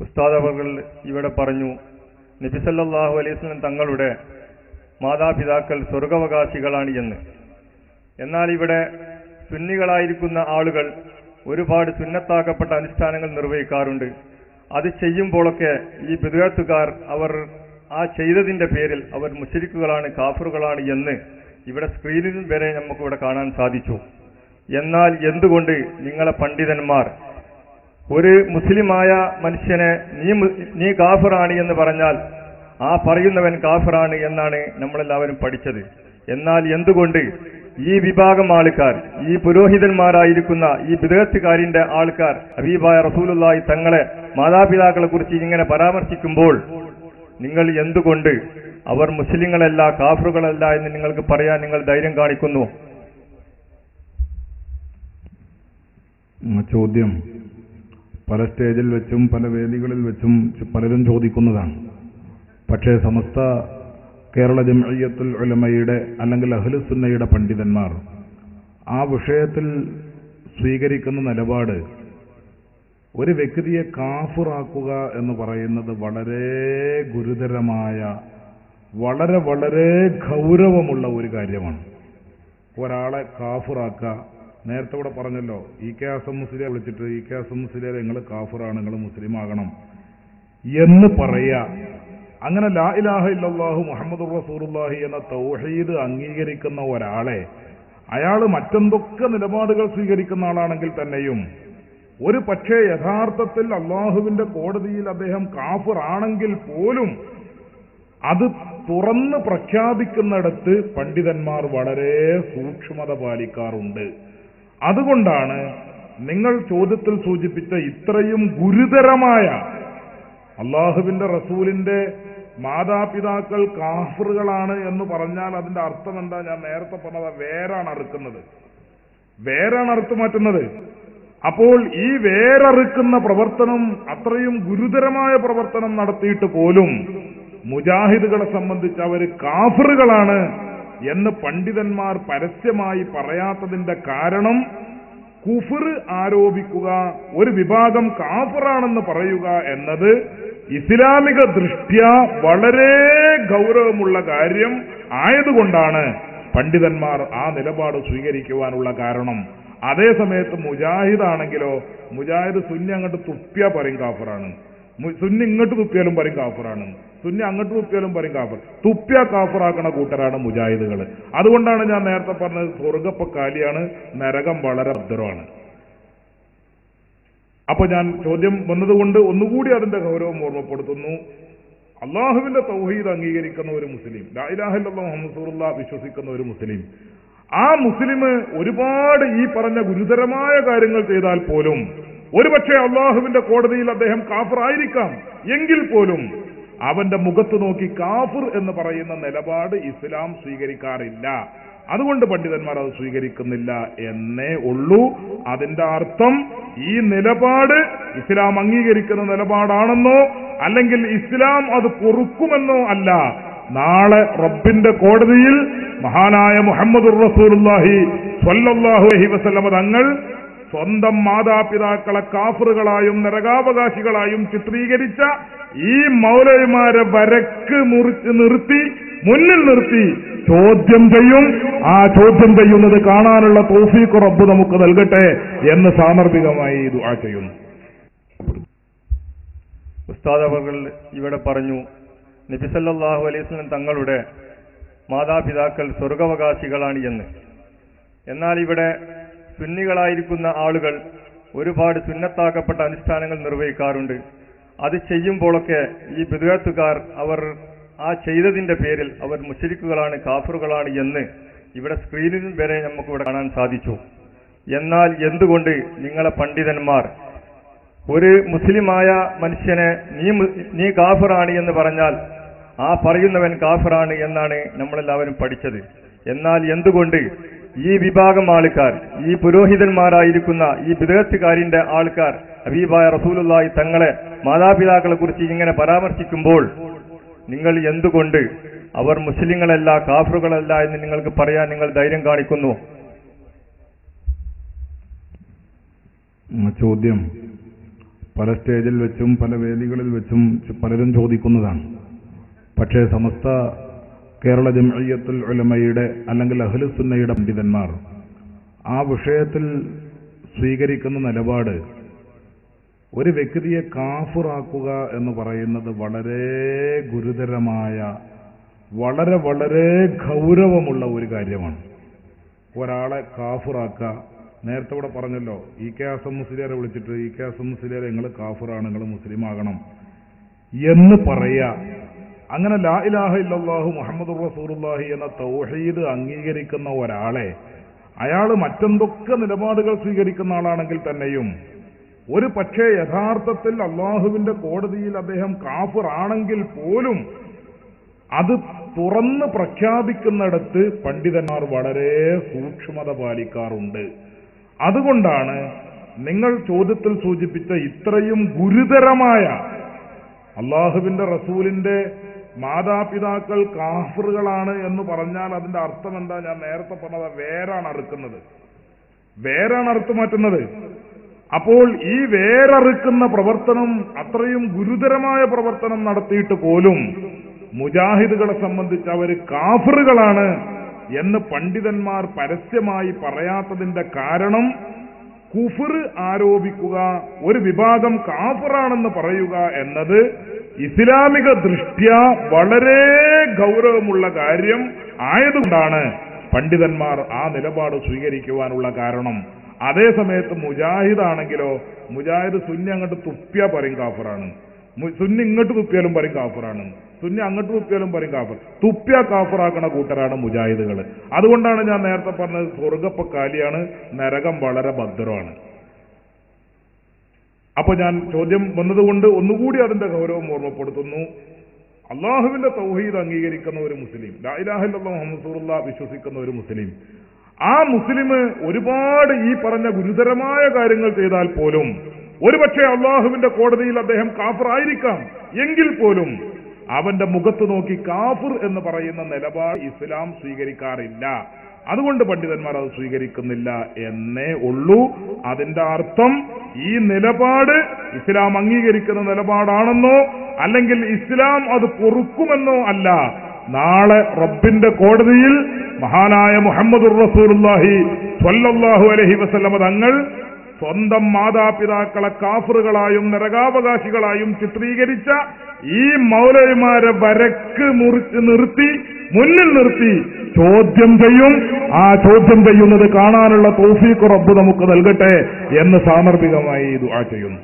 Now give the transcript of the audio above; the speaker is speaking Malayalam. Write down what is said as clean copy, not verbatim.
ഉസ്താദ് അവർ ഇവിടെ പറഞ്ഞു, നബി സല്ലല്ലാഹു അലൈഹി വസല്ലം തങ്ങളുടെ മാതാപിതാക്കൾ സ്വർഗാവകാശികളാണ് എന്ന്. എന്നാൽ ഇവിടെ സുന്നികളായിരിക്കുന്ന ആളുകൾ ഒരുപാട് സുന്നത്താക്കപ്പെട്ട അനുഷ്ഠാനങ്ങൾ നിർവഹിക്കാറുണ്ട്. അത് ചെയ്യുമ്പോഴൊക്കെ ഈ ബിദ്അത്തുകാർ അവർ ആ ചെയ്തതിന്റെ പേരിൽ അവർ മുശ്രിക്കുകളാണ്, കാഫിറുകളാണ് എന്ന് ഇവിടെ സ്ക്രീനിൽ വരെ നമുക്കിവിടെ കാണാൻ സാധിച്ചു. എന്നാൽ എന്തുകൊണ്ട് നിങ്ങളെ പണ്ഡിതന്മാർ ഒരു മുസ്ലിമായ മനുഷ്യനെ നീ കാഫിറാണ് എന്ന് പറഞ്ഞാൽ ആ പറയുന്നവൻ കാഫിറാണ് എന്നാണ് നമ്മളെല്ലാവരും പഠിച്ചത്. എന്നാൽ എന്തുകൊണ്ട് ഈ വിഭാഗം ആൾക്കാർ, ഈ പുരോഹിതന്മാരായിരിക്കുന്ന ഈ ബിദ്അത്തുകാരിന്റെ ആൾക്കാർ ഹബീബായ റസൂലുള്ളാഹി തങ്ങളെ മാതാപിതാക്കളെ കുറിച്ച് ഇങ്ങനെ പരാമർശിക്കുമ്പോൾ നിങ്ങൾ എന്തുകൊണ്ട് അവർ മുസ്ലിങ്ങളല്ല, കാഫിറുകളല്ല എന്ന് നിങ്ങൾക്ക് പറയാൻ നിങ്ങൾ ധൈര്യം കാണിക്കുന്നു? ചോദ്യം പല സ്റ്റേജിൽ വെച്ചും പല വേദികളിൽ വെച്ചും പലരും ചോദിക്കുന്നതാണ്. പക്ഷേ സമസ്ത കേരള ജംഇയ്യത്തുൽ ഉലമയുടെ അല്ലെങ്കിൽ അഹ്ലുസുന്നയുടെ പണ്ഡിതന്മാർ ആ വിഷയത്തിൽ സ്വീകരിക്കുന്ന നിലപാട് ഒരു വ്യക്തിയെ കാഫിറാക്കുക എന്ന് പറയുന്നത് വളരെ ഗുരുതരമായ, വളരെ വളരെ ഗൗരവമുള്ള ഒരു കാര്യമാണ്. ഒരാളെ കാഫിറാക്കുക, നേരത്തെ ഇവിടെ പറഞ്ഞല്ലോ, കെ ഹസൻ മുസ്ലിയെ വിളിച്ചിട്ട് കെ ഹസൻ മുസ്ലിയെ നിങ്ങൾ കാഫിറാണ്, നിങ്ങൾ മുസ്ലിം ആകണം എന്ന് പറയുക. അങ്ങനെ ലാ ഇലാഹ ഇല്ലല്ലാഹു മുഹമ്മദുർ റസൂലുള്ളാഹി എന്ന തൗഹീദ് അംഗീകരിക്കുന്ന ഒരാളെ, അയാൾ മറ്റെന്തൊക്കെ നിലപാടുകൾ സ്വീകരിക്കുന്ന ആളാണെങ്കിൽ തന്നെയും ഒരു പക്ഷേ യഥാർത്ഥത്തിൽ അള്ളാഹുവിന്റെ കോടതിയിൽ അദ്ദേഹം കാഫിർ ആണെങ്കിൽ പോലും അത് തുറന്ന് പ്രഖ്യാപിക്കുന്നിടത്ത് പണ്ഡിതന്മാർ വളരെ സൂക്ഷ്മത പാലിക്കാറുണ്ട്. അതുകൊണ്ടാണ് നിങ്ങൾ ചോദ്യത്തിൽ സൂചിപ്പിച്ച ഇത്രയും ഗുരുതരമായ അള്ളാഹുവിന്റെ റസൂലിന്റെ മാതാപിതാക്കൾ കാഫിറുകളാണ് എന്ന് പറഞ്ഞാൽ അതിന്റെ അർത്ഥം എന്താ? ഞാൻ നേരത്തെ പറഞ്ഞത് വേരാണ് അറുക്കുന്നത്, വേരാണ് അറുത്തു മാറ്റുന്നത്. അപ്പോൾ ഈ വേരറുക്കുന്ന പ്രവർത്തനം, അത്രയും ഗുരുതരമായ പ്രവർത്തനം നടത്തിയിട്ട് പോലും മുജാഹിദുകളെ സംബന്ധിച്ച് അവർ കാഫിറുകളാണ് എന്ന് പണ്ഡിതന്മാർ പരസ്യമായി പറയാത്തതിന്റെ കാരണം കുഫ്ർ ആരോപിക്കുക, ഒരു വിഭാഗം കാഫിറാണെന്ന് പറയുക എന്നത് ഇസ്ലാമിക ദൃഷ്ട്യാ വളരെ ഗൗരവമുള്ള കാര്യം ആയതുകൊണ്ടാണ് പണ്ഡിതന്മാർ ആ നിലപാട് സ്വീകരിക്കുവാനുള്ള കാരണം. അതേ സമയത്ത് മുജാഹിദാണെങ്കിലോ, മുജാഹിദ് സുന്നി അങ്ങോട്ട് തുപ്പിയാ പറയും കാഫിറാണ്, സുന്നി ഇങ്ങോട്ട് തുപ്പിയാലും പറയും കാഫിറാണ്, സുന്നി അങ്ങോട്ട് തുപ്പിയാലും പറയും കാഫിർ. തുപ്പിയ കാഫിറാക്കണ കൂട്ടരാണ് മുജാഹിദുകൾ. അതുകൊണ്ടാണ് ഞാൻ നേരത്തെ പറഞ്ഞത് സ്വർഗപ്പ കാലിയാണ്, നരകം വളരെ ഭദ്രമാണ്. അപ്പൊ ഞാൻ ചോദ്യം വന്നതുകൊണ്ട് ഒന്നുകൂടി അതിന്റെ ഗൗരവം ഓർമ്മപ്പെടുത്തുന്നു. അള്ളാഹുവിന്റെ തൗഹീദ് അംഗീകരിക്കുന്ന ഒരു മുസ്ലിം, ലാ ഇലാഹ ഇല്ലല്ലാഹു മുഹമ്മദുർ റസൂലുള്ളാഹി വിശ്വസിക്കുന്ന ഒരു മുസ്ലിം, ആ മുസ്ലിം ഒരുപാട് ഈ പറഞ്ഞ ഗുരുതരമായ കാര്യങ്ങൾ ചെയ്താൽ പോലും, ഒരുപക്ഷെ അള്ളാഹുവിന്റെ കോടതിയിൽ അദ്ദേഹം കാഫിർ ആയിരിക്കാം, എങ്കിൽ പോലും അവന്റെ മുഖത്ത് നോക്കി കാഫിർ എന്ന് പറയുന്ന നിലപാട് ഇസ്ലാം സ്വീകരിക്കാറില്ല. അതുകൊണ്ട് പണ്ഡിതന്മാർ അത് സ്വീകരിക്കുന്നില്ല എന്നേ ഉള്ളൂ. അതിന്റെ അർത്ഥം ഈ നിലപാട് ഇസ്ലാം അംഗീകരിക്കുന്ന നിലപാടാണെന്നോ അല്ലെങ്കിൽ ഇസ്ലാം അത് പൊറുക്കുമെന്നോ അല്ല. നാളെ റബ്ബിന്റെ കോടതിയിൽ മഹാനായ മുഹമ്മദുർ റസൂലുള്ളാഹി സ്വല്ലല്ലാഹു അലൈഹി വസല്ലം തങ്ങൾ സ്വന്തം മാതാപിതാക്കളെ കാഫിറുകളായും നരകാവകാശികളായും ചിത്രീകരിച്ച ഈ മൗലവിമാരെ വരക്ക് മുറിച്ച് നിർത്തി, മുന്നിൽ നിർത്തി ചോദ്യം ചെയ്യും. ആ ചോദ്യം ചെയ്യുന്നത് കാണാനുള്ള തൗഫീഖ് റബ്ബ് നമുക്ക് നൽകട്ടെ എന്ന് സാന്ദർഭികമായി ദുആ ചെയ്യുന്നു. ഉസ്താദ് അവർ ഇവിടെ പറഞ്ഞു, നബി സല്ലല്ലാഹു അലൈഹി വസല്ലം തങ്ങളുടെ മാതാപിതാക്കൾ സ്വർഗാവകാശികളാണ് എന്ന്. എന്നാൽ ഇവിടെ സുന്നികളായിരിക്കുന്ന ആളുകൾ ഒരുപാട് സുന്നത്താക്കപ്പെട്ട അനുഷ്ഠാനങ്ങൾ നിർവഹിക്കാറുണ്ട്. അത് ചെയ്യുമ്പോഴൊക്കെ ഈ ബിദ്അത്തുകാർ അവർ ആ ചെയ്തതിന്റെ പേരിൽ അവർ മുശ്രിക്കുകളാണ്, കാഫിറുകളാണ് എന്ന് ഇവിടെ സ്ക്രീനിൽ വരെ നമുക്കിവിടെ കാണാൻ സാധിച്ചു. എന്നാൽ എന്തുകൊണ്ട് നിങ്ങളെ പണ്ഡിതന്മാർ ഒരു മുസ്ലിമായ മനുഷ്യനെ നീ കാഫിറാണ് എന്ന് പറഞ്ഞാൽ ആ പറയുന്നവൻ കാഫിറാണ് എന്നാണ് നമ്മളെല്ലാവരും പഠിച്ചത്. എന്നാൽ എന്തുകൊണ്ട് ഈ വിഭാഗം ആൾക്കാർ, ഈ പുരോഹിതന്മാരായിരിക്കുന്ന ഈ ബിദ്അത്തുകാരിന്റെ ആൾക്കാർ ഹബീബായ റസൂലുള്ളാഹി തങ്ങളെ മാതാപിതാക്കളെ കുറിച്ച് ഇങ്ങനെ പരാമർശിക്കുമ്പോൾ നിങ്ങൾ എന്തുകൊണ്ട് അവർ മുസ്ലിങ്ങളല്ല, കാഫിറുകളല്ല എന്ന് നിങ്ങൾക്ക് പറയാൻ നിങ്ങൾ ധൈര്യം കാണിക്കുന്നു? ചോദ്യം പല സ്റ്റേജിൽ വെച്ചും പല വേദികളിൽ വെച്ചും പലരും ചോദിക്കുന്നതാണ്. പക്ഷേ സമസ്ത കേരള ജംഇയ്യത്തുൽ ഉലമയുടെ അല്ലെങ്കിൽ അഹ്ലുസുന്നയുടെ പണ്ഡിതന്മാർ ആ വിഷയത്തിൽ സ്വീകരിക്കുന്ന നിലപാട് ഒരു വ്യക്തിയെ കാഫിറാക്കുക എന്ന് പറയുന്നത് വളരെ ഗുരുതരമായ വളരെ വളരെ ഗൗരവമുള്ള ഒരു കാര്യമാണ്. ഒരാളെ കാഫിറാക്കുക, നേരത്തെ ഇവിടെ പറഞ്ഞല്ലോ, ഇ കെ ഹസൻ മുസ്ലിയാരെ വിളിച്ചിട്ട് ഇ കെ ഹസൻ മുസ്ലിയാരെ നിങ്ങൾ കാഫിറാണ്, നിങ്ങൾ മുസ്ലിം ആകണം എന്ന് പറയുക. അങ്ങനെ ലാ ഇലാഹ ഇല്ലല്ലാഹു മുഹമ്മദുർ റസൂലുള്ളാഹി എന്ന തൗഹീദ് അംഗീകരിക്കുന്ന ഒരാളെ, അയാൾ മറ്റെന്തൊക്കെ നിലപാടുകൾ സ്വീകരിക്കുന്ന ആളാണെങ്കിൽ തന്നെയും ഒരു പക്ഷേ യഥാർത്ഥത്തിൽ അള്ളാഹുവിന്റെ കോടതിയിൽ അദ്ദേഹം കാഫിർ ആണെങ്കിൽ പോലും അത് തുറന്ന് പ്രഖ്യാപിക്കുന്നിടത്ത് പണ്ഡിതന്മാർ വളരെ സൂക്ഷ്മത പാലിക്കാറുണ്ട്. അതുകൊണ്ടാണ് നിങ്ങൾ ചോദ്യത്തിൽ സൂചിപ്പിച്ച ഇത്രയും ഗുരുതരമായ അള്ളാഹുവിന്റെ റസൂലിന്റെ മാതാപിതാക്കൾ കാഫിറുകളാണ് എന്ന് പറഞ്ഞാൽ അതിന്റെ അർത്ഥം എന്താ? ഞാൻ നേരത്തെ പറഞ്ഞത് വേരാണ് അറുക്കുന്നത്, വേരാണ് അറുത്തു മാറ്റുന്നത്. അപ്പോൾ ഈ വേരറുക്കുന്ന പ്രവർത്തനം, അത്രയും ഗുരുതരമായ പ്രവർത്തനം നടത്തിയിട്ട് പോലും മുജാഹിദുകളെ സംബന്ധിച്ച് അവർ കാഫിറുകളാണ് എന്ന് പണ്ഡിതന്മാർ പരസ്യമായി പറയാത്തതിന്റെ കാരണം, കുഫർ ആരോപിക്കുക, ഒരു വിഭാഗം കാഫിറാണെന്ന് പറയുക എന്നത് ഇസ്ലാമിക ദൃഷ്ട്യാ വളരെ ഗൗരവമുള്ള കാര്യം ആയതുകൊണ്ടാണ് പണ്ഡിതന്മാർ ആ നിലപാട് സ്വീകരിക്കുവാനുള്ള കാരണം. അതേ സമയത്ത് മുജാഹിദാണെങ്കിലോ, മുജാഹിദ് സുന്നി അങ്ങോട്ട് തുപ്പിയാ പറയും കാഫിറാണ്, സുന്നി ഇങ്ങോട്ട് തുപ്പിയാലും പറയും കാഫിറാണ്, സുന്നി അങ്ങോട്ട് തുപ്പിയാലും പറയും കാഫിർ. തുപ്പിയാ കാഫിറാക്കണ കൂട്ടരാണ് മുജാഹിദുകൾ. അതുകൊണ്ടാണ് ഞാൻ നേരത്തെ പറഞ്ഞത് സ്വർഗപ്പ കാലിയാണ്, നരകം വളരെ ഭദ്രമാണ്. അപ്പൊ ഞാൻ ചോദ്യം വന്നതുകൊണ്ട് ഒന്നുകൂടി അതിന്റെ ഗൗരവം ഓർമ്മപ്പെടുത്തുന്നു. അള്ളാഹുവിന്റെ തൗഹീദ് അംഗീകരിക്കുന്ന ഒരു മുസ്ലിം, ലാ ഇലാഹ ഇല്ലല്ലാഹു മുഹമ്മദുർ റസൂലുള്ളാഹി വിശ്വസിക്കുന്ന ഒരു മുസ്ലിം, ആ മുസ്ലിം ഒരുപാട് ഈ പറഞ്ഞ ഗുരുതരമായ കാര്യങ്ങൾ ചെയ്താൽ പോലും, ഒരുപക്ഷെ അള്ളാഹുവിന്റെ കോടതിയിൽ അദ്ദേഹം കാഫിർ ആയിരിക്കാം, എങ്കിൽ പോലും അവന്റെ മുഖത്ത് നോക്കി കാഫിർ എന്ന് പറയുന്ന നിലപാട് ഇസ്ലാം സ്വീകരിക്കാറില്ല. അതുകൊണ്ട് പണ്ഡിതന്മാർ അത് സ്വീകരിക്കുന്നില്ല എന്നേ ഉള്ളൂ. അതിന്റെ അർത്ഥം ഈ നിലപാട് ഇസ്ലാം അംഗീകരിക്കുന്ന നിലപാടാണെന്നോ അല്ലെങ്കിൽ ഇസ്ലാം അത് പൊറുക്കുമെന്നോ അല്ല. നാളെ റബ്ബിന്റെ കോടതിയിൽ മഹാനായ മുഹമ്മദുർ റസൂലുള്ളാഹി സ്വല്ലല്ലാഹു അലൈഹി വസല്ലം തങ്ങൾ സ്വന്തം മാതാപിതാക്കളെ കാഫിറുകളായും നരകാവകാശികളായും ചിത്രീകരിച്ച ഈ മൗലവിമാരെ വരക്ക് മുറിച്ച് നിർത്തി, മുന്നിൽ നിർത്തി ചോദ്യം ചെയ്യും. ആ ചോദ്യം ചെയ്യുന്നത് കാണാനുള്ള തൗഫീഖ് റബ്ബ് നമുക്ക് നൽകട്ടെ എന്ന് സാന്ദർഭികമായി ദുആ ചെയ്യുന്നു.